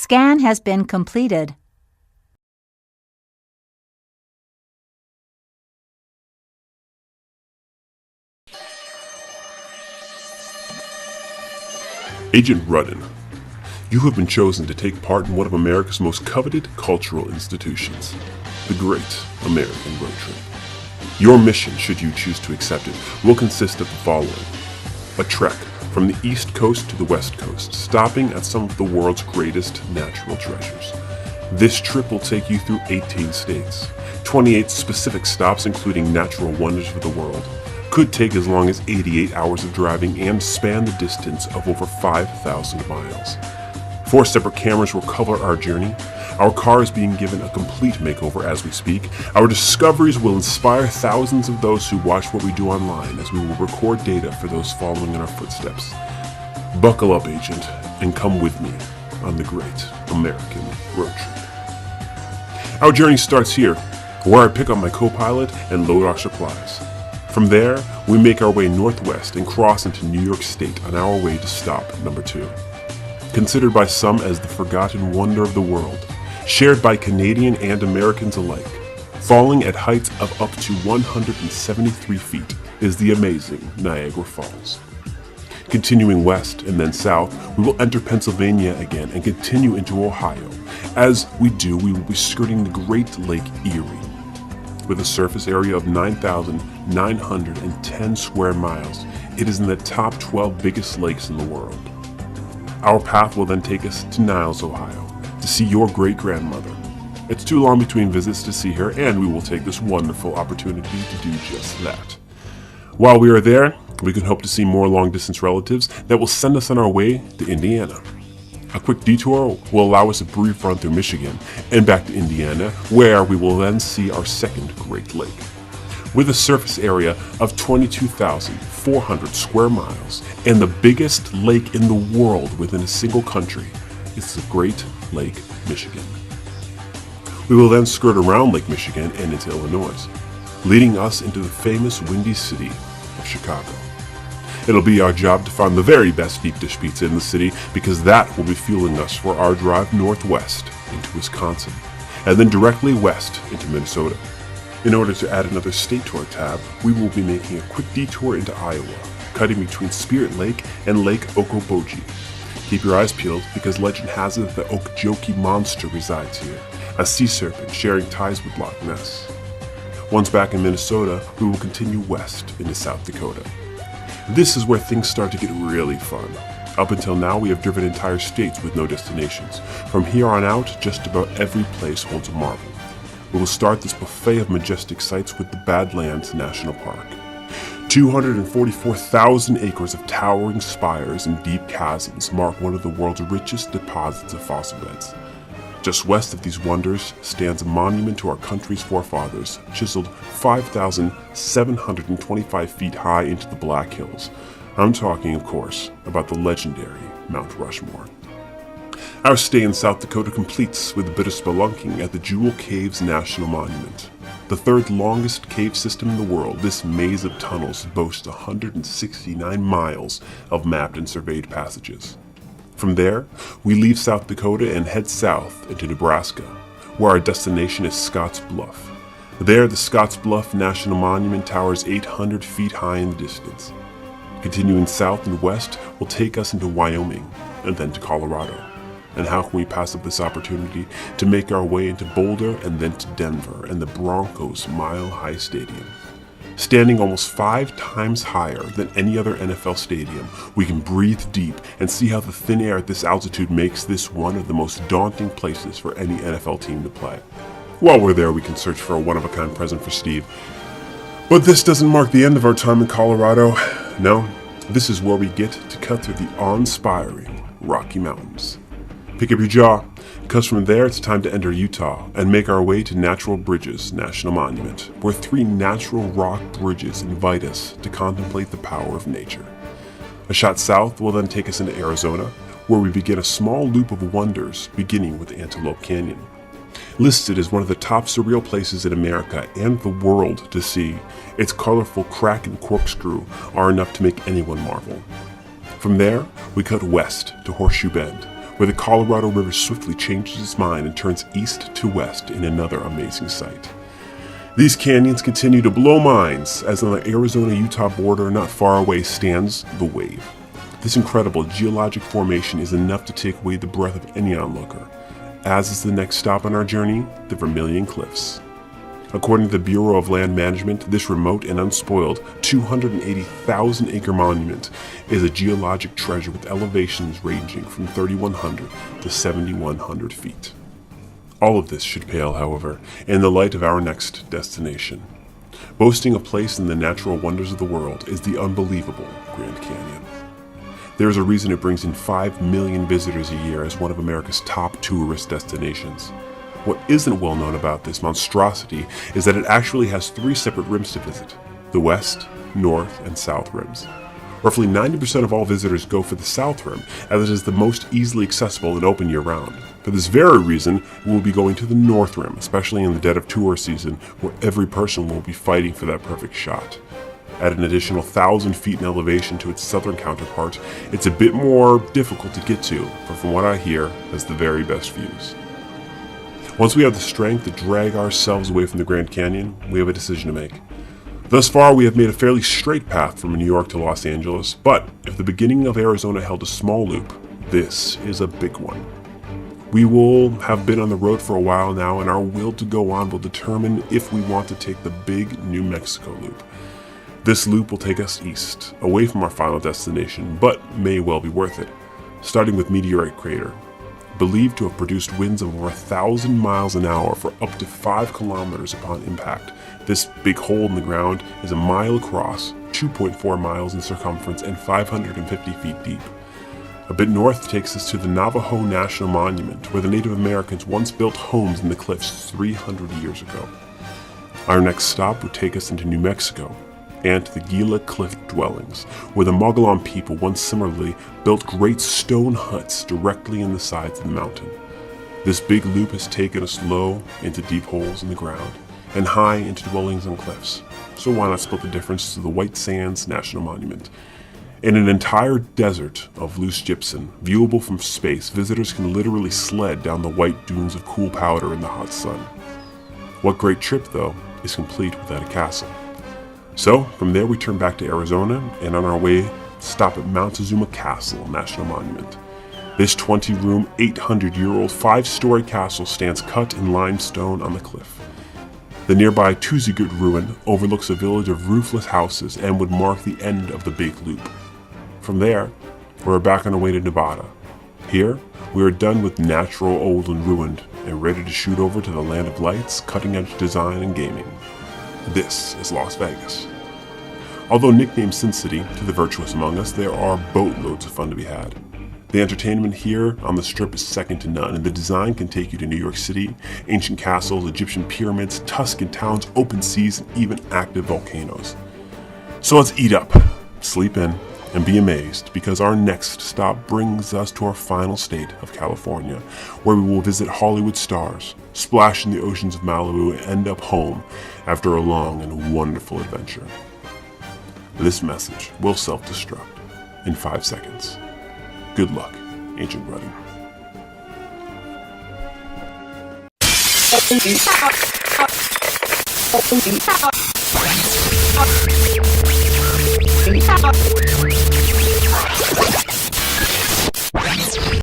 Scan has been completed. Agent Rudden, you have been chosen to take part in one of America's most coveted cultural institutions, the Great American Road Trip. Your mission, should you choose to accept it, will consist of the following: a trek from the East Coast to the West Coast, stopping at some of the world's greatest natural treasures. This trip will take you through 18 states, 28 specific stops including natural wonders of the world. Could take as long as 88 hours of driving and span the distance of over 5,000 miles. 4 separate cameras will cover our journey. Our car is being given a complete makeover as we speak. Our discoveries will inspire thousands of those who watch what we do online, as we will record data for those following in our footsteps. Buckle up, Agent, and come with me on the Great American Road Trip. Our journey starts here, where I pick up my co-pilot and load our supplies. From there, we make our way northwest and cross into New York State on our way to stop number 2. Considered by some as the forgotten wonder of the world, shared by Canadian and Americans alike, falling at heights of up to 173 feet is the amazing Niagara Falls. Continuing west and then south, we will enter Pennsylvania again and continue into Ohio. As we do, we will be skirting the Great Lake Erie. With a surface area of 9,910 square miles, it is in the top 12 biggest lakes in the world. Our path will then take us to Niles, Ohio, to see your great-grandmother. It's too long between visits to see her, and we will take this wonderful opportunity to do just that. While we are there, we can hope to see more long-distance relatives that will send us on our way to Indiana. A quick detour will allow us a brief run through Michigan and back to Indiana, where we will then see our second Great Lake. With a surface area of 22,400 square miles and the biggest lake in the world within a single country, it's the Great Lake, Michigan. We will then skirt around Lake Michigan and into Illinois, leading us into the famous Windy City of Chicago. It'll be our job to find the very best deep dish pizza in the city, because that will be fueling us for our drive northwest into Wisconsin, and then directly west into Minnesota. In order to add another state to our tab, we will be making a quick detour into Iowa, cutting between Spirit Lake and Lake Okoboji. Keep your eyes peeled, because legend has it the Okeechobee monster resides here, a sea serpent sharing ties with Loch Ness. Once back in Minnesota, we will continue west into South Dakota. This is where things start to get really fun. Up until now, we have driven entire states with no destinations. From here on out, just about every place holds a marvel. We will start this buffet of majestic sights with the Badlands National Park. 244,000 acres of towering spires and deep chasms mark one of the world's richest deposits of fossil beds. Just west of these wonders stands a monument to our country's forefathers, chiseled 5,725 feet high into the Black Hills. I'm talking, of course, about the legendary Mount Rushmore. Our stay in South Dakota completes with a bit of spelunking at the Jewel Caves National Monument. The third longest cave system in the world, this maze of tunnels boasts 169 miles of mapped and surveyed passages. From there, we leave South Dakota and head south into Nebraska, where our destination is Scotts Bluff. There, the Scotts Bluff National Monument towers 800 feet high in the distance. Continuing south and west will take us into Wyoming and then to Colorado. And how can we pass up this opportunity to make our way into Boulder and then to Denver and the Broncos Mile High Stadium? Standing almost 5 times higher than any other NFL stadium, we can breathe deep and see how the thin air at this altitude makes this one of the most daunting places for any NFL team to play. While we're there, we can search for a one-of-a-kind present for Steve. But this doesn't mark the end of our time in Colorado. No, this is where we get to cut through the awe-inspiring Rocky Mountains. Pick up your jaw, because from there it's time to enter Utah and make our way to Natural Bridges National Monument, where 3 natural rock bridges invite us to contemplate the power of nature. A shot south will then take us into Arizona, where we begin a small loop of wonders beginning with Antelope Canyon. Listed as one of the top surreal places in America and the world to see, its colorful crack and corkscrew are enough to make anyone marvel. From there, we cut west to Horseshoe Bend, where the Colorado River swiftly changes its mind and turns east to west in another amazing sight. These canyons continue to blow minds, as on the Arizona-Utah border not far away stands the Wave. This incredible geologic formation is enough to take away the breath of any onlooker, as is the next stop on our journey, the Vermilion Cliffs. According to the Bureau of Land Management, this remote and unspoiled 280,000-acre monument is a geologic treasure with elevations ranging from 3,100 to 7,100 feet. All of this should pale, however, in the light of our next destination. Boasting a place in the natural wonders of the world is the unbelievable Grand Canyon. There is a reason it brings in 5 million visitors a year as one of America's top tourist destinations. What isn't well known about this monstrosity is that it actually has 3 separate rims to visit: the west, north, and south rims. Roughly 90% of all visitors go for the south rim, as it is the most easily accessible and open year-round. For this very reason, we will be going to the north rim, especially in the dead of tourist season, where every person will be fighting for that perfect shot. At an additional 1,000 feet in elevation to its southern counterpart, it's a bit more difficult to get to, but from what I hear, has the very best views. Once we have the strength to drag ourselves away from the Grand Canyon, we have a decision to make. Thus far, we have made a fairly straight path from New York to Los Angeles, but if the beginning of Arizona held a small loop, this is a big one. We will have been on the road for a while now, and our will to go on will determine if we want to take the big New Mexico loop. This loop will take us east, away from our final destination, but may well be worth it. Starting with Meteorite Crater, believed to have produced winds of over 1,000 miles an hour for up to 5 kilometers upon impact. This big hole in the ground is a mile across, 2.4 miles in circumference, and 550 feet deep. A bit north takes us to the Navajo National Monument, where the Native Americans once built homes in the cliffs 300 years ago. Our next stop would take us into New Mexico, and to the Gila Cliff Dwellings, where the Mogollon people once similarly built great stone huts directly in the sides of the mountain. This big loop has taken us low into deep holes in the ground, and high into dwellings on cliffs, so why not split the difference to the White Sands National Monument? In an entire desert of loose gypsum, viewable from space, visitors can literally sled down the white dunes of cool powder in the hot sun. What great trip, though, is complete without a castle? So, from there we turn back to Arizona, and on our way, stop at Montezuma Castle National Monument. This 20-room, 800-year-old 5-story castle stands cut in limestone on the cliff. The nearby Tuzigut ruin overlooks a village of roofless houses and would mark the end of the big loop. From there, we're back on our way to Nevada. Here, we are done with natural, old, and ruined, and ready to shoot over to the land of lights, cutting-edge design, and gaming. This is Las Vegas. Although nicknamed Sin City to the virtuous among us, there are boatloads of fun to be had. The entertainment here on the Strip is second to none, and the design can take you to New York City, ancient castles, Egyptian pyramids, Tuscan towns, open seas, and even active volcanoes. So let's eat up, sleep in, and be amazed, because our next stop brings us to our final state of California, where we will visit Hollywood stars, splash in the oceans of Malibu, and end up home after a long and wonderful adventure. This message will self-destruct in 5 seconds. Good luck, Agent Rudden.